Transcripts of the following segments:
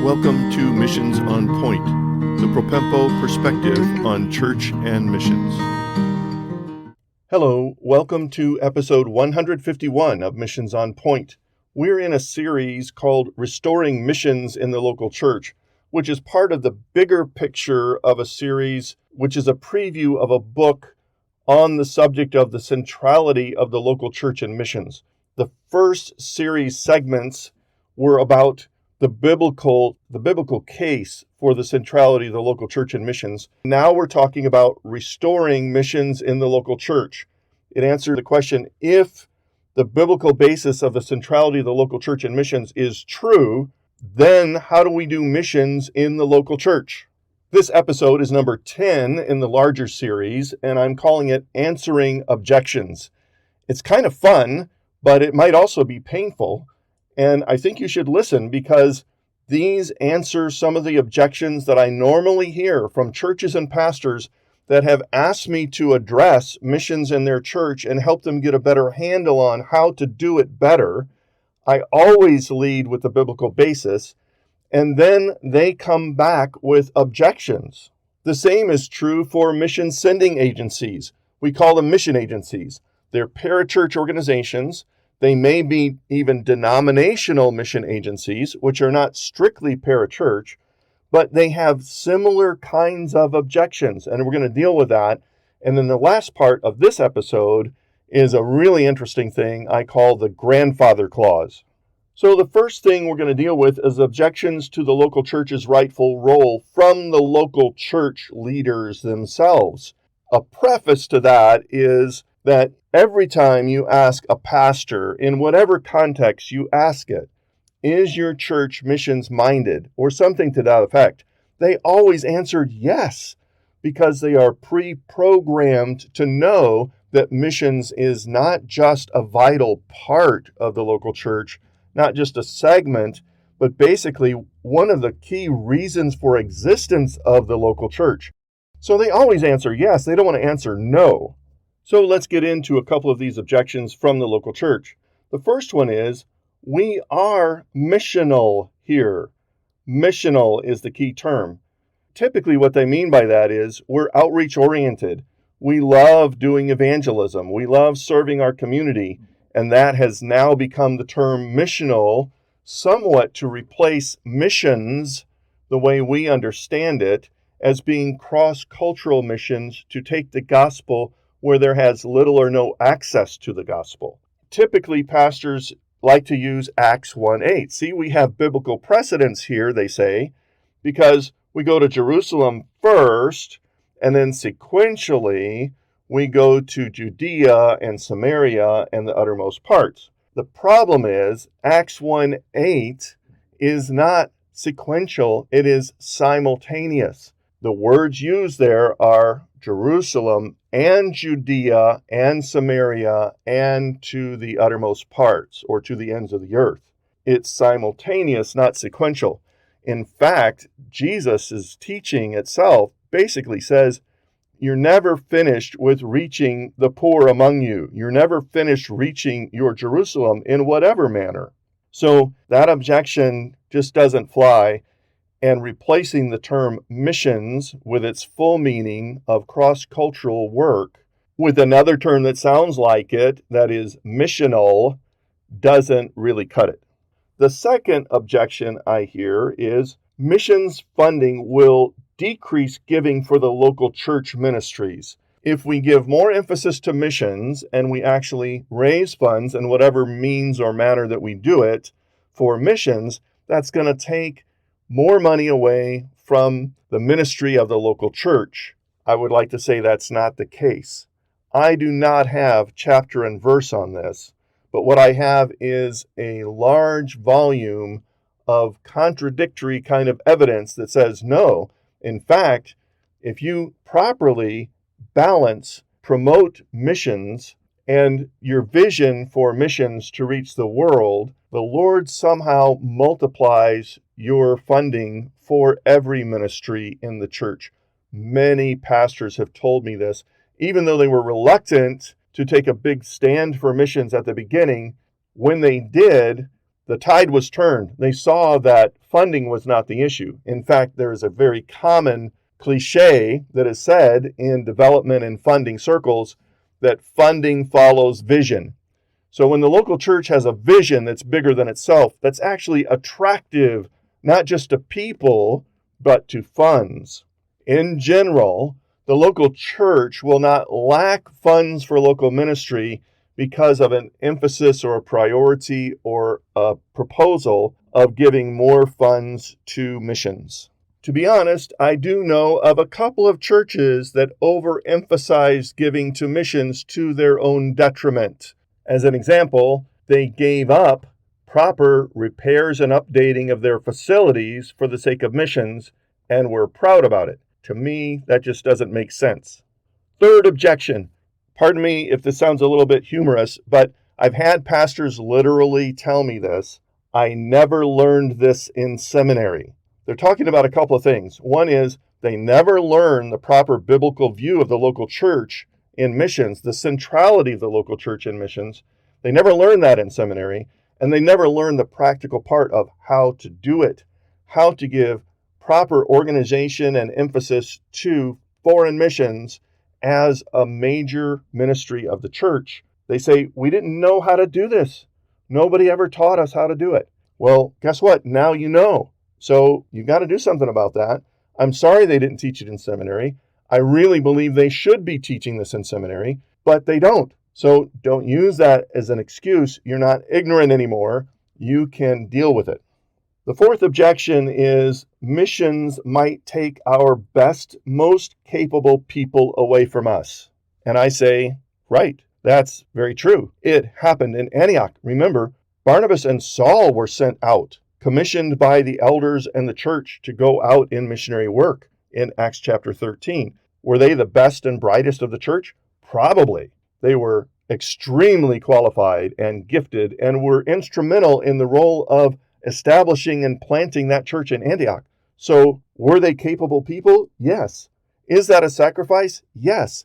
Welcome to Missions on Point, the Propempo perspective on church and missions. Hello, welcome to episode 151 of Missions on Point. We're in a series called Restoring Missions in the Local Church, which is part of the bigger picture of a series, which is a preview of a book on the subject of the centrality of the local church and missions. The first series segments were about the biblical case for the centrality of the local church and missions. Now we're talking about restoring missions in the local church. It answered the question, if the biblical basis of the centrality of the local church and missions is true, then how do we do missions in the local church? This episode is number 10 in the larger series, and I'm calling it Answering Objections. It's kind of fun, but it might also be painful. And I think you should listen because these answer some of the objections that I normally hear from churches and pastors that have asked me to address missions in their church and help them get a better handle on how to do it better. I always lead with the biblical basis, and then they come back with objections. The same is true for mission sending agencies. We call them mission agencies. They're parachurch organizations. They may be even denominational mission agencies, which are not strictly parachurch, but they have similar kinds of objections, and we're going to deal with that. And then the last part of this episode is a really interesting thing I call the grandfather clause. So the first thing we're going to deal with is objections to the local church's rightful role from the local church leaders themselves. A preface to that is that every time you ask a pastor, in whatever context you ask it, is your church missions minded, or something to that effect, they always answered yes, because they are pre-programmed to know that missions is not just a vital part of the local church, not just a segment, but basically one of the key reasons for existence of the local church. So they always answer yes, they don't want to answer no. So let's get into a couple of these objections from the local church. The first one is, we are missional here. Missional is the key term. Typically what they mean by that is we're outreach oriented. We love doing evangelism. We love serving our community. And that has now become the term missional, somewhat to replace missions, the way we understand it, as being cross-cultural missions to take the gospel where there has little or no access to the gospel. Typically, pastors like to use Acts 1:8. See, we have biblical precedence here, they say, because we go to Jerusalem first, and then sequentially, we go to Judea and Samaria and the uttermost parts. The problem is, Acts 1:8 is not sequential, it is simultaneous. The words used there are Jerusalem and Judea and Samaria and to the uttermost parts, or to the ends of the earth. It's simultaneous, not sequential. In fact, Jesus' teaching itself basically says, you're never finished with reaching the poor among you. You're never finished reaching your Jerusalem in whatever manner. So that objection just doesn't fly. And replacing the term missions with its full meaning of cross-cultural work with another term that sounds like it, that is missional, doesn't really cut it. The second objection I hear is missions funding will decrease giving for the local church ministries. If we give more emphasis to missions and we actually raise funds in whatever means or manner that we do it for missions, that's going to take more money away from the ministry of the local church. I would like to say that's not the case. I do not have chapter and verse on this, but what I have is a large volume of contradictory kind of evidence that says no. In fact, if you properly balance, promote missions and your vision for missions to reach the world, the Lord somehow multiplies your funding for every ministry in the church. Many pastors have told me this, even though they were reluctant to take a big stand for missions at the beginning. When they did, the tide was turned. They saw that funding was not the issue. In fact, there is a very common cliche that is said in development and funding circles that funding follows vision. So when the local church has a vision that's bigger than itself, that's actually attractive, not just to people, but to funds. In general, the local church will not lack funds for local ministry because of an emphasis or a priority or a proposal of giving more funds to missions. To be honest, I do know of a couple of churches that overemphasize giving to missions to their own detriment. As an example, they gave up proper repairs and updating of their facilities for the sake of missions and were proud about it. To me, that just doesn't make sense. Third objection. Pardon me if this sounds a little bit humorous, but I've had pastors literally tell me this. I never learned this in seminary. They're talking about a couple of things. One is they never learn the proper biblical view of the local church in missions, the centrality of the local church in missions. They never learn that in seminary, and they never learn the practical part of how to do it, how to give proper organization and emphasis to foreign missions as a major ministry of the church. They say, we didn't know how to do this. Nobody ever taught us how to do it. Well, guess what? Now you know. So you've got to do something about that. I'm sorry they didn't teach it in seminary. I really believe they should be teaching this in seminary, but they don't. So don't use that as an excuse. You're not ignorant anymore. You can deal with it. The fourth objection is missions might take our best, most capable people away from us. And I say, right, that's very true. It happened in Antioch. Remember, Barnabas and Saul were sent out, commissioned by the elders and the church to go out in missionary work in Acts chapter 13. Were they the best and brightest of the church? Probably. They were extremely qualified and gifted and were instrumental in the role of establishing and planting that church in Antioch. So were they capable people? Yes. Is that a sacrifice? Yes.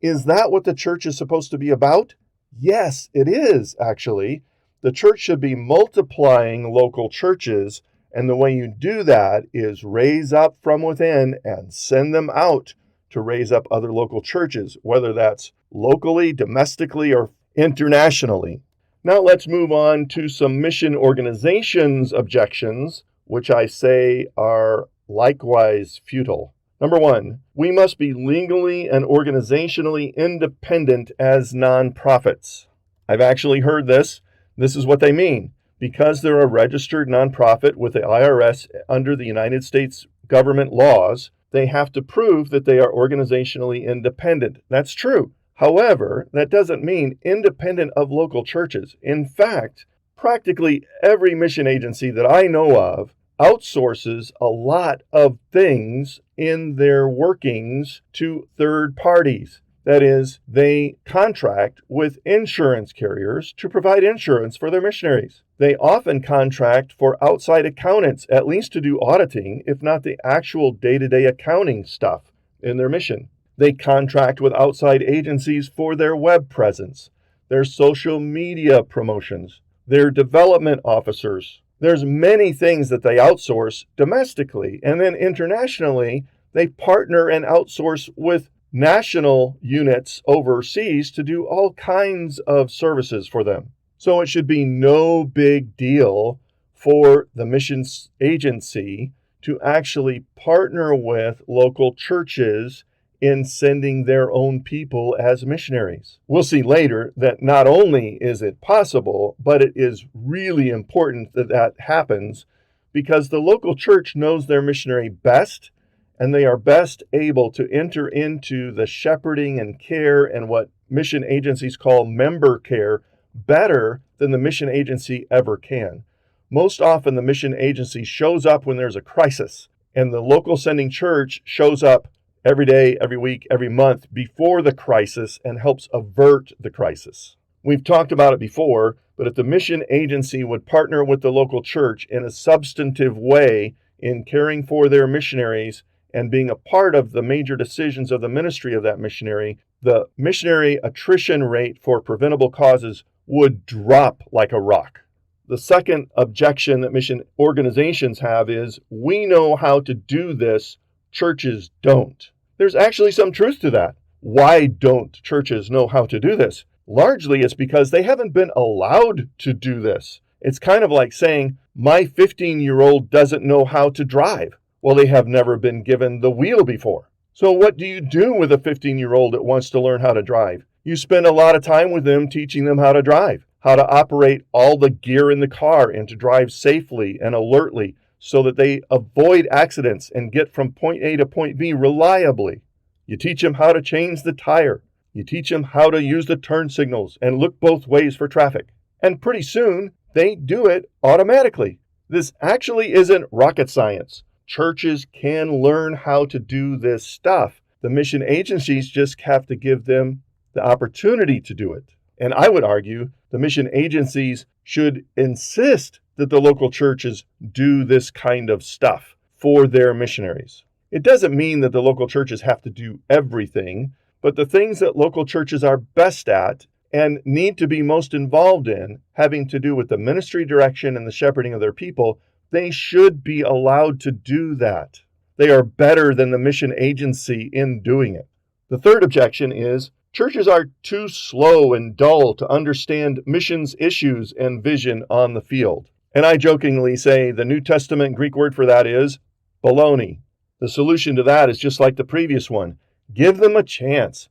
Is that what the church is supposed to be about? Yes, it is, actually. The church should be multiplying local churches, and the way you do that is raise up from within and send them out to raise up other local churches, whether that's locally, domestically, or internationally. Now let's move on to some mission organizations objections, which I say are likewise futile. Number one, we must be legally and organizationally independent as nonprofits. I've actually heard this. This is what they mean. Because they're a registered nonprofit with the IRS under the United States government laws, they have to prove that they are organizationally independent. That's true. However, that doesn't mean independent of local churches. In fact, practically every mission agency that I know of outsources a lot of things in their workings to third parties. That is, they contract with insurance carriers to provide insurance for their missionaries. They often contract for outside accountants, at least to do auditing, if not the actual day-to-day accounting stuff in their mission. They contract with outside agencies for their web presence, their social media promotions, their development officers. There's many things that they outsource domestically, and then internationally, they partner and outsource with national units overseas to do all kinds of services for them. So it should be no big deal for the missions agency to actually partner with local churches in sending their own people as missionaries. We'll see later that not only is it possible, but it is really important that that happens because the local church knows their missionary best, and they are best able to enter into the shepherding and care and what mission agencies call member care better than the mission agency ever can. Most often, the mission agency shows up when there's a crisis, and the local sending church shows up every day, every week, every month before the crisis and helps avert the crisis. We've talked about it before, but if the mission agency would partner with the local church in a substantive way in caring for their missionaries and being a part of the major decisions of the ministry of that missionary, the missionary attrition rate for preventable causes would drop like a rock. The second objection that mission organizations have is, we know how to do this, churches don't. There's actually some truth to that. Why don't churches know how to do this? Largely it's because they haven't been allowed to do this. It's kind of like saying, my 15-year-old doesn't know how to drive. Well, they have never been given the wheel before. So what do you do with a 15-year-old that wants to learn how to drive? You spend a lot of time with them teaching them how to drive, how to operate all the gear in the car and to drive safely and alertly so that they avoid accidents and get from point A to point B reliably. You teach them how to change the tire. You teach them how to use the turn signals and look both ways for traffic. And pretty soon, they do it automatically. This actually isn't rocket science. Churches can learn how to do this stuff. The mission agencies just have to give them the opportunity to do it. And I would argue the mission agencies should insist that the local churches do this kind of stuff for their missionaries. It doesn't mean that the local churches have to do everything, but the things that local churches are best at and need to be most involved in, having to do with the ministry direction and the shepherding of their people, they should be allowed to do that. They are better than the mission agency in doing it. The third objection is, churches are too slow and dull to understand missions issues and vision on the field. And I jokingly say the New Testament Greek word for that is baloney. The solution to that is just like the previous one. Give them a chance.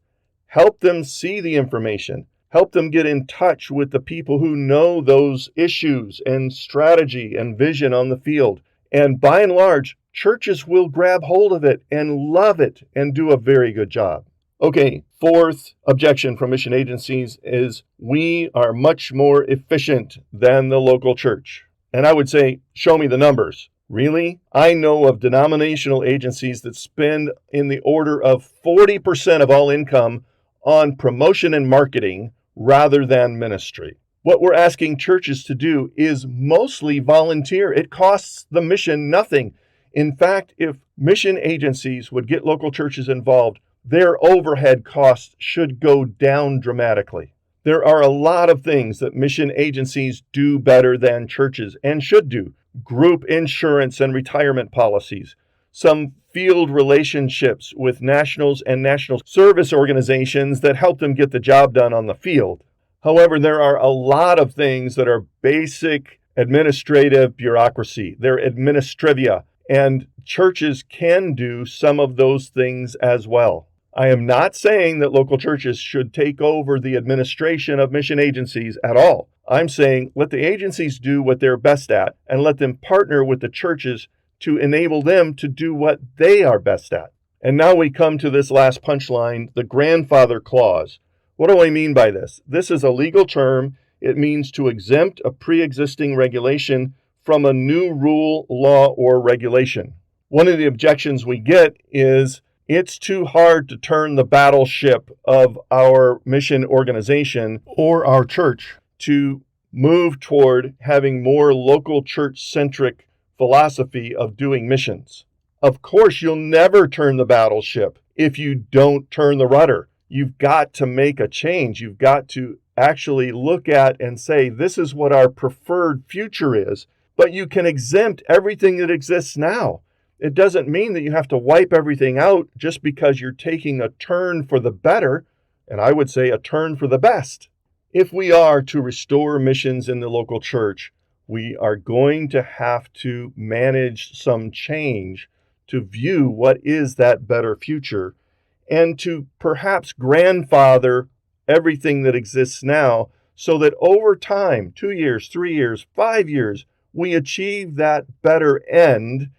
Help them see the information. Help them get in touch with the people who know those issues and strategy and vision on the field. And by and large, churches will grab hold of it and love it and do a very good job. Okay, fourth objection from mission agencies is, we are much more efficient than the local church. And I would say, show me the numbers. Really? I know of denominational agencies that spend in the order of 40% of all income on promotion and marketing rather than ministry. What we're asking churches to do is mostly volunteer. It costs the mission nothing. In fact, if mission agencies would get local churches involved, their overhead costs should go down dramatically. There are a lot of things that mission agencies do better than churches and should do. Group insurance and retirement policies, some field relationships with nationals and national service organizations that help them get the job done on the field. However, there are a lot of things that are basic administrative bureaucracy. They're administrivia, and churches can do some of those things as well. I am not saying that local churches should take over the administration of mission agencies at all. I'm saying let the agencies do what they're best at and let them partner with the churches to enable them to do what they are best at. And now we come to this last punchline, the grandfather clause. What do I mean by this? This is a legal term. It means to exempt a pre-existing regulation from a new rule, law, or regulation. One of the objections we get is, it's too hard to turn the battleship of our mission organization or our church to move toward having more local church-centric philosophy of doing missions. Of course, you'll never turn the battleship if you don't turn the rudder. You've got to make a change. You've got to actually look at and say, this is what our preferred future is, but you can exempt everything that exists now. It doesn't mean that you have to wipe everything out just because you're taking a turn for the better, and I would say a turn for the best. If we are to restore missions in the local church, we are going to have to manage some change to view what is that better future and to perhaps grandfather everything that exists now so that over time, 2 years, 3 years, 5 years, we achieve that better end.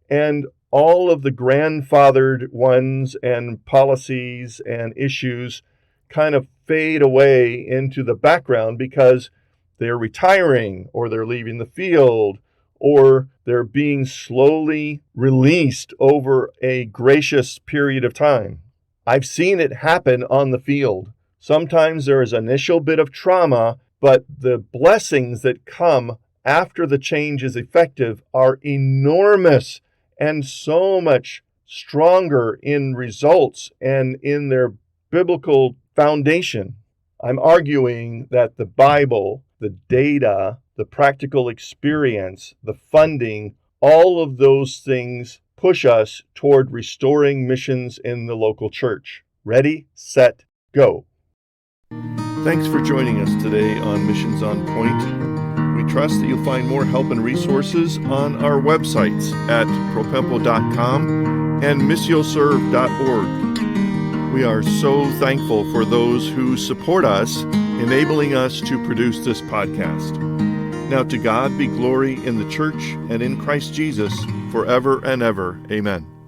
And all of the grandfathered ones and policies and issues kind of fade away into the background because they're retiring or they're leaving the field or they're being slowly released over a gracious period of time. I've seen it happen on the field. Sometimes there is an initial bit of trauma, but the blessings that come after the change is effective are enormous and so much stronger in results and in their biblical foundation. I'm arguing that the Bible, the data, the practical experience, the funding, all of those things push us toward restoring missions in the local church. Ready, set, go. Thanks for joining us today on Missions on Point. We trust that you'll find more help and resources on our websites at propempo.com and missioserve.org. We are so thankful for those who support us, enabling us to produce this podcast. Now to God be glory in the church and in Christ Jesus forever and ever. Amen.